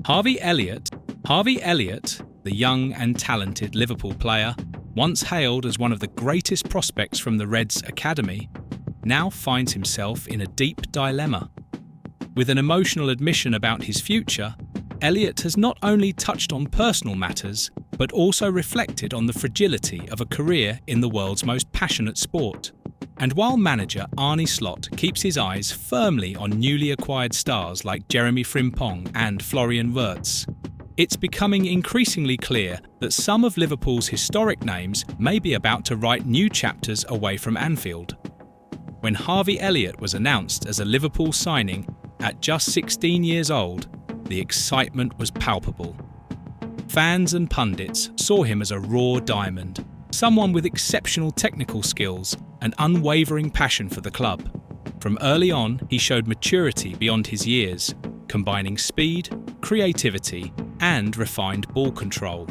Harvey Elliott, the young and talented Liverpool player, once hailed as one of the greatest prospects from the Reds' academy, now finds himself in a deep dilemma. With an emotional admission about his future, Elliott has not only touched on personal matters, but also reflected on the fragility of a career in the world's most passionate sport. And while manager Arne Slot keeps his eyes firmly on newly acquired stars like Jeremy Frimpong and Florian Wirtz, it's becoming increasingly clear that some of Liverpool's historic names may be about to write new chapters away from Anfield. When Harvey Elliott was announced as a Liverpool signing at just 16 years old, the excitement was palpable. Fans and pundits saw him as a raw diamond, someone with exceptional technical skills and unwavering passion for the club. From early on, he showed maturity beyond his years, combining speed, creativity, and refined ball control.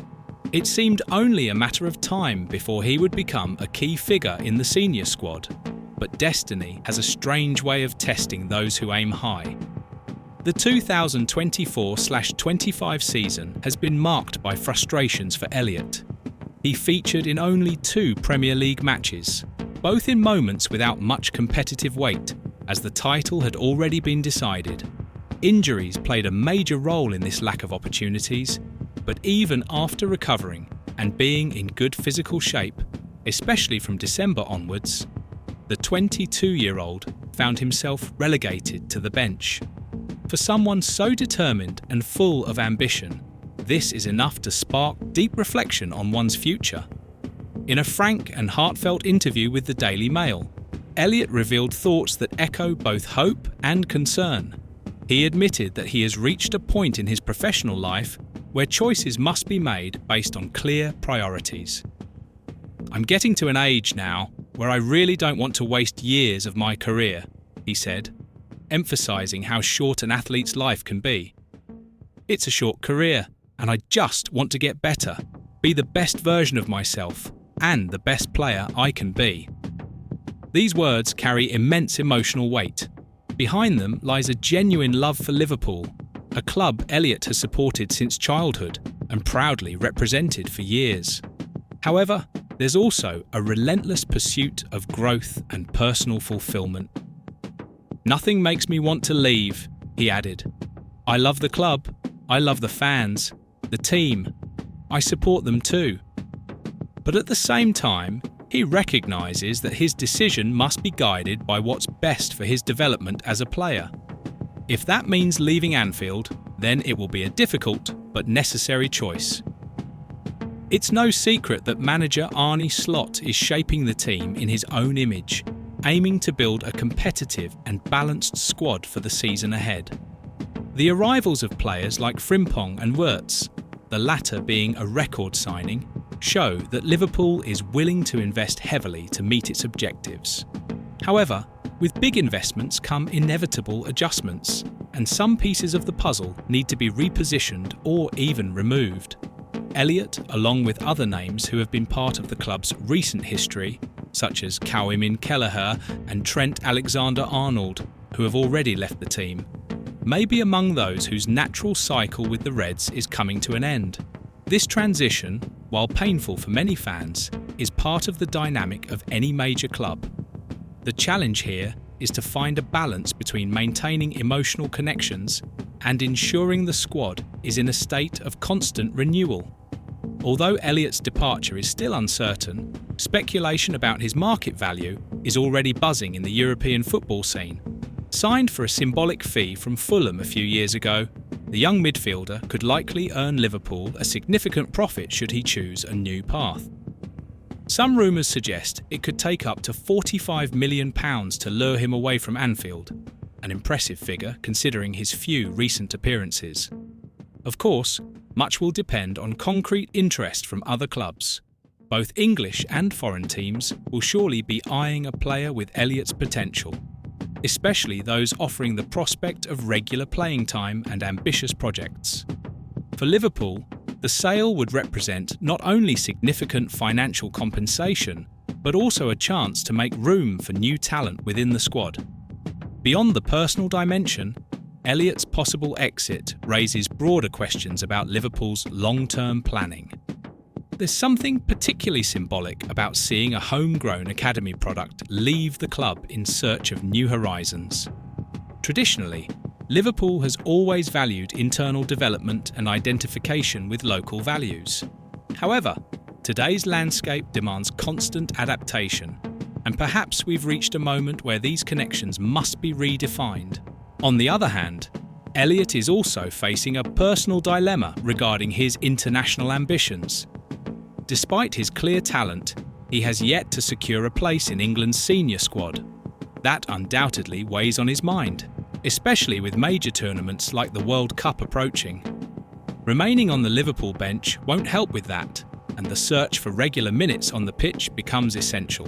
It seemed only a matter of time before he would become a key figure in the senior squad, but destiny has a strange way of testing those who aim high. The 2024-25 season has been marked by frustrations for Elliott. He featured in only 2 Premier League matches, both in moments without much competitive weight, as the title had already been decided. Injuries played a major role in this lack of opportunities, but even after recovering and being in good physical shape, especially from December onwards, the 22-year-old found himself relegated to the bench. For someone so determined and full of ambition, this is enough to spark deep reflection on one's future. In a frank and heartfelt interview with the Daily Mail, Elliott revealed thoughts that echo both hope and concern. He admitted that he has reached a point in his professional life where choices must be made based on clear priorities. "I'm getting to an age now where I really don't want to waste years of my career," he said, emphasising how short an athlete's life can be. "It's a short career, and I just want to get better, be the best version of myself, and the best player I can be." These words carry immense emotional weight. Behind them lies a genuine love for Liverpool, a club Elliott has supported since childhood and proudly represented for years. However, there's also a relentless pursuit of growth and personal fulfillment. "Nothing makes me want to leave," he added. "I love the club, I love the fans, the team. I support them too." But at the same time, he recognises that his decision must be guided by what's best for his development as a player. If that means leaving Anfield, then it will be a difficult but necessary choice. It's no secret that manager Arne Slot is shaping the team in his own image, aiming to build a competitive and balanced squad for the season ahead. The arrivals of players like Frimpong and Wirtz, the latter being a record signing, show that Liverpool is willing to invest heavily to meet its objectives. However, with big investments come inevitable adjustments, and some pieces of the puzzle need to be repositioned or even removed. Elliott, along with other names who have been part of the club's recent history, such as Kevin Kelleher and Trent Alexander-Arnold, who have already left the team, may be among those whose natural cycle with the Reds is coming to an end. This transition, while painful for many fans, is part of the dynamic of any major club. The challenge here is to find a balance between maintaining emotional connections and ensuring the squad is in a state of constant renewal. Although Elliott's departure is still uncertain, speculation about his market value is already buzzing in the European football scene. Signed for a symbolic fee from Fulham a few years ago, the young midfielder could likely earn Liverpool a significant profit should he choose a new path. Some rumours suggest it could take up to £45 million to lure him away from Anfield, an impressive figure considering his few recent appearances. Of course, much will depend on concrete interest from other clubs. Both English and foreign teams will surely be eyeing a player with Elliott's potential, especially those offering the prospect of regular playing time and ambitious projects. For Liverpool, the sale would represent not only significant financial compensation, but also a chance to make room for new talent within the squad. Beyond the personal dimension, Elliott's possible exit raises broader questions about Liverpool's long-term planning. There's something particularly symbolic about seeing a homegrown academy product leave the club in search of new horizons. Traditionally, Liverpool has always valued internal development and identification with local values. However, today's landscape demands constant adaptation, and perhaps we've reached a moment where these connections must be redefined. On the other hand, Elliott is also facing a personal dilemma regarding his international ambitions. Despite his clear talent, he has yet to secure a place in England's senior squad. That undoubtedly weighs on his mind, especially with major tournaments like the World Cup approaching. Remaining on the Liverpool bench won't help with that, and the search for regular minutes on the pitch becomes essential.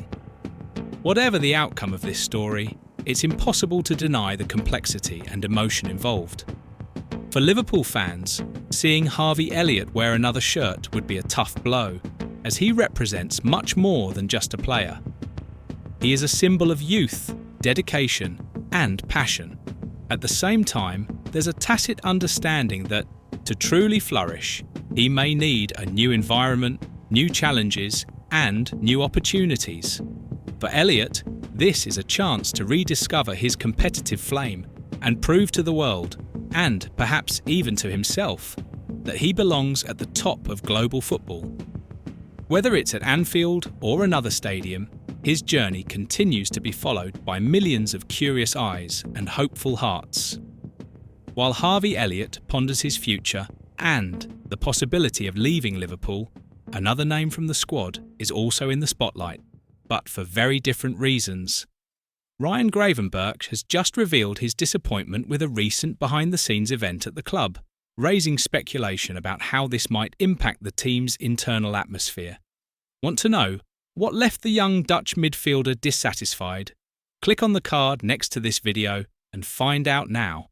Whatever the outcome of this story, it's impossible to deny the complexity and emotion involved. For Liverpool fans, seeing Harvey Elliott wear another shirt would be a tough blow, as he represents much more than just a player. He is a symbol of youth, dedication, and passion. At the same time, there's a tacit understanding that, to truly flourish, he may need a new environment, new challenges, and new opportunities. For Elliott, this is a chance to rediscover his competitive flame and prove to the world, and perhaps even to himself, that he belongs at the top of global football. Whether it's at Anfield or another stadium, his journey continues to be followed by millions of curious eyes and hopeful hearts. While Harvey Elliott ponders his future and the possibility of leaving Liverpool, another name from the squad is also in the spotlight, but for very different reasons. Ryan Gravenberch has just revealed his disappointment with a recent behind-the-scenes event at the club, raising speculation about how this might impact the team's internal atmosphere. Want to know what left the young Dutch midfielder dissatisfied? Click on the card next to this video and find out now.